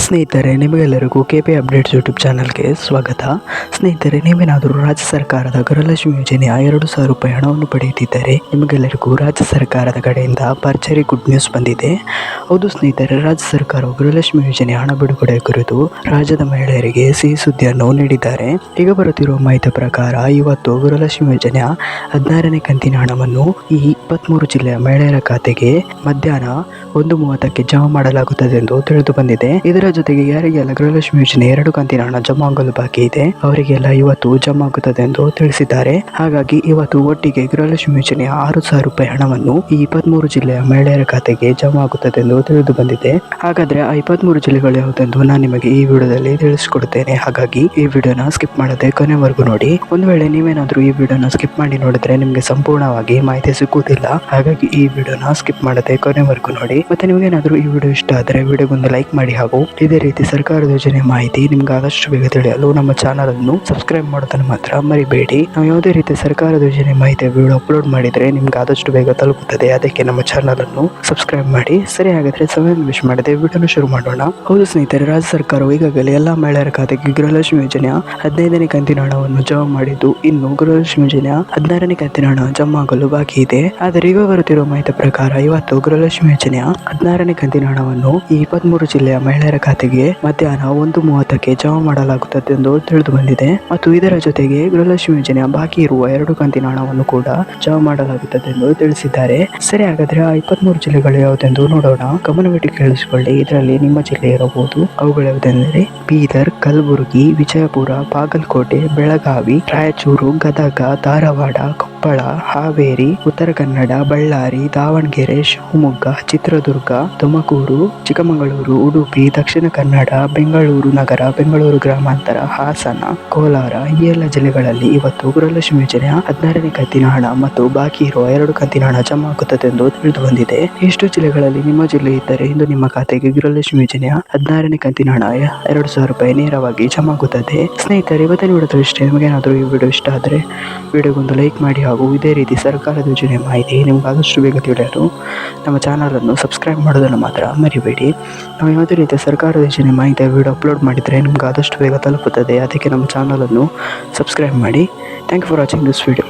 ಸ್ನೇಹಿತರೆ, ನಿಮಗೆಲ್ಲರಿಗೂ KP updates YouTube ಚಾನಲ್ಗೆ ಸ್ವಾಗತ. ಸ್ನೇಹಿತರೆ, ನೀವೇನಾದರೂ ರಾಜ್ಯ ಸರ್ಕಾರದ ಗೃಹಲಕ್ಷ್ಮಿ ಯೋಜನೆಯ 2,000 ರೂಪಾಯಿ ಹಣವನ್ನು ಪಡೆಯುತ್ತಿದ್ದರೆ ನಿಮಗೆಲ್ಲರಿಗೂ ರಾಜ್ಯ ಸರ್ಕಾರದ ಕಡೆಯಿಂದ ಭರ್ಜರಿ ಗುಡ್ ನ್ಯೂಸ್ ಬಂದಿದೆ. ಹೌದು ಸ್ನೇಹಿತರೆ, ರಾಜ್ಯ ಸರ್ಕಾರವು ಗೃಹಲಕ್ಷ್ಮಿ ಯೋಜನೆಯ ಹಣ ಬಿಡುಗಡೆ ಕುರಿತು ರಾಜ್ಯದ ಮಹಿಳೆಯರಿಗೆ ಸಿಹಿ ಸುದ್ದಿಯನ್ನು ನೀಡಿದ್ದಾರೆ. ಈಗ ಬರುತ್ತಿರುವ ಮಾಹಿತಿ ಪ್ರಕಾರ ಇವತ್ತು ಗೃಹಲಕ್ಷ್ಮಿ ಯೋಜನೆಯ 16ನೇ ಕಂತಿನ ಹಣವನ್ನು ಈ 23 ಜಿಲ್ಲೆಯ ಮಹಿಳೆಯರ ಖಾತೆಗೆ ಮಧ್ಯಾಹ್ನ 1:30ಕ್ಕೆ ಜಮಾ ಮಾಡಲಾಗುತ್ತದೆ ಎಂದು ತಿಳಿದು ಬಂದಿದೆ. ಇದರ ಜೊತೆಗೆ ಯಾರಿಗೆಲ್ಲ ಗೃಹಲಕ್ಷ್ಮಿ ಯೋಜನೆ 2 ಕಂತಿನ ಹಣ ಜಮಾ ಆಗಲು ಬಾಕಿ ಇದೆ ಅವರಿಗೆಲ್ಲ ಇವತ್ತು ಜಮಾ ಆಗುತ್ತದೆ ಎಂದು ತಿಳಿಸಿದ್ದಾರೆ. ಹಾಗಾಗಿ ಇವತ್ತು ಒಟ್ಟಿಗೆ ಗೃಹಲಕ್ಷ್ಮಿ ಯೋಜನೆಯ 6,000 ರೂಪಾಯಿ ಹಣವನ್ನು ಈ 23 ಜಿಲ್ಲೆಯ ಮಹಿಳೆಯರ ಖಾತೆಗೆ ಜಮಾ ಆಗುತ್ತದೆ ಎಂದು ತಿಳಿದು ಬಂದಿದೆ. ಹಾಗಾದ್ರೆ ಆ 23 ಜಿಲ್ಲೆಗಳು ಯಾವುದೆಂದು ನಾನು ನಿಮಗೆ ಈ ವಿಡಿಯೋದಲ್ಲಿ ತಿಳಿಸಿಕೊಡುತ್ತೇನೆ. ಹಾಗಾಗಿ ಈ ವಿಡಿಯೋನ ಸ್ಕಿಪ್ ಮಾಡದೆ ಕೊನೆವರೆಗೂ ನೋಡಿ. ಒಂದು ವೇಳೆ ನೀವೇನಾದ್ರೂ ಈ ವಿಡಿಯೋನ ಸ್ಕಿಪ್ ಮಾಡಿ ನೋಡಿದ್ರೆ ನಿಮಗೆ ಸಂಪೂರ್ಣವಾಗಿ ಮಾಹಿತಿ ಸಿಗುವುದಿಲ್ಲ. ಹಾಗಾಗಿ ಈ ವಿಡಿಯೋನ ಸ್ಕಿಪ್ ಮಾಡದೆ ಕೊನೆವರೆಗೂ ನೋಡಿ. ಮತ್ತೆ ನಿಮಗೇನಾದ್ರೂ ಈ ವಿಡಿಯೋ ಇಷ್ಟ ಆದರೆ ವಿಡಿಯೋಗೊಂದು ಲೈಕ್ ಮಾಡಿ ಹಾಗೂ ಇದೇ ರೀತಿ ಸರ್ಕಾರದ ಯೋಜನೆ ಮಾಹಿತಿ ನಿಮ್ಗೆ ಆದಷ್ಟು ಬೇಗ ತಿಳಿಯಲು ನಮ್ಮ ಚಾನಲ್ ಅನ್ನು ಸಬ್ಸ್ಕ್ರೈಬ್ ಮಾಡೋದನ್ನು ಮಾತ್ರ ಮರಿಬೇಡಿ. ನಾವು ಯಾವುದೇ ರೀತಿ ಸರ್ಕಾರದ ಯೋಜನೆ ಮಾಹಿತಿ ವಿಡಿಯೋ ಅಪ್ಲೋಡ್ ಮಾಡಿದ್ರೆ ನಿಮ್ಗೆ ಆದಷ್ಟು ಬೇಗ ತಲುಪುತ್ತದೆ. ಅದಕ್ಕೆ ನಮ್ಮ ಚಾನಲ್ ಅನ್ನು ಸಬ್ಸ್ಕ್ರೈಬ್ ಮಾಡಿ. ಸರಿ, ಹಾಗಾದ್ರೆ ಸಮಯ ವೇಸ್ಟ್ ಮಾಡದೆ ವಿಡಿಯೋನ ಶುರು ಮಾಡೋಣ. ಹೌದು ಸ್ನೇಹಿತರೆ, ರಾಜ್ಯ ಸರ್ಕಾರವು ಈಗಾಗಲೇ ಎಲ್ಲಾ ಮಹಿಳೆಯರ ಖಾತೆಗೆ ಗೃಹಲಕ್ಷ್ಮಿ ಯೋಜನೆಯ 15ನೇ ಕಂತಿನ ಹಣವನ್ನು ಜಮಾ ಮಾಡಿದ್ದು, ಇನ್ನು ಗೃಹಲಕ್ಷ್ಮಿ ಯೋಜನೆಯ 16ನೇ ಕಂತಿನ ಹಣ ಜಮಾ ಆಗಲು ಬಾಕಿ ಇದೆ. ಆದರೆ ಈಗ ಬರುತ್ತಿರುವ ಮಾಹಿತಿ ಪ್ರಕಾರ ಇವತ್ತು ಗೃಹಲಕ್ಷ್ಮಿ ಯೋಜನೆಯ 16ನೇ ಕಂತಿನ ಹಣವನ್ನು ಈ 23 ಜಿಲ್ಲೆಯ ಮಹಿಳೆಯರ ಖಾತೆಗೆ ಮಧ್ಯಾಹ್ನ 1:30ಕ್ಕೆ ಜಮಾ ಮಾಡಲಾಗುತ್ತದೆ ಎಂದು ತಿಳಿದು ಬಂದಿದೆ. ಮತ್ತು ಇದರ ಜೊತೆಗೆ ಗೃಹಲಕ್ಷ್ಮಿ ಯೋಜನೆಯ ಬಾಕಿ ಇರುವ 2 ಕಂತಿನ ಹಣವನ್ನು ಕೂಡ ಜಮಾ ಮಾಡಲಾಗುತ್ತದೆ ಎಂದು ತಿಳಿಸಿದ್ದಾರೆ. ಸರಿ, ಹಾಗಾದ್ರೆ ಆ 23 ಜಿಲ್ಲೆಗಳು ಯಾವುದೆಂದು ನೋಡೋಣ. ಗಮನವಿಟ್ಟು ಕೇಳಿಸಿಕೊಳ್ಳಿ. ಇದರಲ್ಲಿ ನಿಮ್ಮ ಜಿಲ್ಲೆ ಇರಬಹುದು. ಅವುಗಳು ಯಾವುದೆಂದರೆ ಬೀದರ್, ಕಲಬುರಗಿ, ವಿಜಯಪುರ, ಬಾಗಲಕೋಟೆ, ಬೆಳಗಾವಿ, ರಾಯಚೂರು, ಗದಗ, ಧಾರವಾಡ, ಕೊಪ್ಪಳ, ಹಾವೇರಿ, ಉತ್ತರ ಕನ್ನಡ, ಬಳ್ಳಾರಿ, ದಾವಣಗೆರೆ, ಶಿವಮೊಗ್ಗ, ಚಿತ್ರದುರ್ಗ, ತುಮಕೂರು, ಚಿಕ್ಕಮಗಳೂರು, ಉಡುಪಿ, ದಕ್ಷಿಣ ಕನ್ನಡ, ಬೆಂಗಳೂರು ನಗರ, ಬೆಂಗಳೂರು ಗ್ರಾಮಾಂತರ, ಹಾಸನ, ಕೋಲಾರ ಈ ಎಲ್ಲ ಜಿಲ್ಲೆಗಳಲ್ಲಿ ಇವತ್ತು ಗೃಹಲಕ್ಷ್ಮಿ ಯೋಜನೆಯ 16ನೇ ಕಂತಿನ ಹಣ ಮತ್ತು ಬಾಕಿ ಇರುವ 2 ಕಂತಿನ ಹಣ ಜಮಾ ಆಗುತ್ತದೆ ಎಂದು ತಿಳಿದು ಬಂದಿದೆ. ಇಷ್ಟು ಜಿಲ್ಲೆಗಳಲ್ಲಿ ನಿಮ್ಮ ಜಿಲ್ಲೆ ಇದ್ದರೆ ಇಂದು ನಿಮ್ಮ ಖಾತೆಗೆ ಗೃಹಲಕ್ಷ್ಮಿ ಯೋಜನೆಯ 16ನೇ ಕಂತಿನ ಹಣ 2,000 ರೂಪಾಯಿ ನೇರವಾಗಿ ಜಮಾ ಆಗುತ್ತದೆ. ಸ್ನೇಹಿತರೆ, ಇವತ್ತಿನ ವಿಡಿಯೋದಲ್ಲಿ ಇಷ್ಟೇ. ನಿಮಗೇನಾದರೂ ಈ ವಿಡಿಯೋ ಇಷ್ಟ ಆದರೆ ವಿಡಿಯೋಗೊಂದು ಲೈಕ್ ಮಾಡಿ ಹಾಗೂ ಇದೇ ರೀತಿ ಸರ್ಕಾರದ ಯೋಜನೆ ಮಾಹಿತಿ ನಿಮ್ಗೆ ಆದಷ್ಟು ಬೇಗ ತಿಳಿಯಲು ನಮ್ಮ ಚಾನಲ್ ಅನ್ನು ಸಬ್ಸ್ಕ್ರೈಬ್ ಮಾಡೋದನ್ನು ಮಾತ್ರ ಮರಿಬೇಡಿ. ನಾವು ಯಾವುದೇ ರೀತಿಯ ಸರ್ಕಾರದ ಯೋಜನೆ ಮಾಹಿತಿ ವಿಡಿಯೋ ಅಪ್ಲೋಡ್ ಮಾಡಿದರೆ ನಿಮ್ಗೆ ಆದಷ್ಟು ಬೇಗ ತಲುಪುತ್ತದೆ. ಅದಕ್ಕೆ ನಮ್ಮ ಚಾನಲ್ ಅನ್ನು ಸಬ್ಸ್ಕ್ರೈಬ್ ಮಾಡಿ. Thank you for watching this video.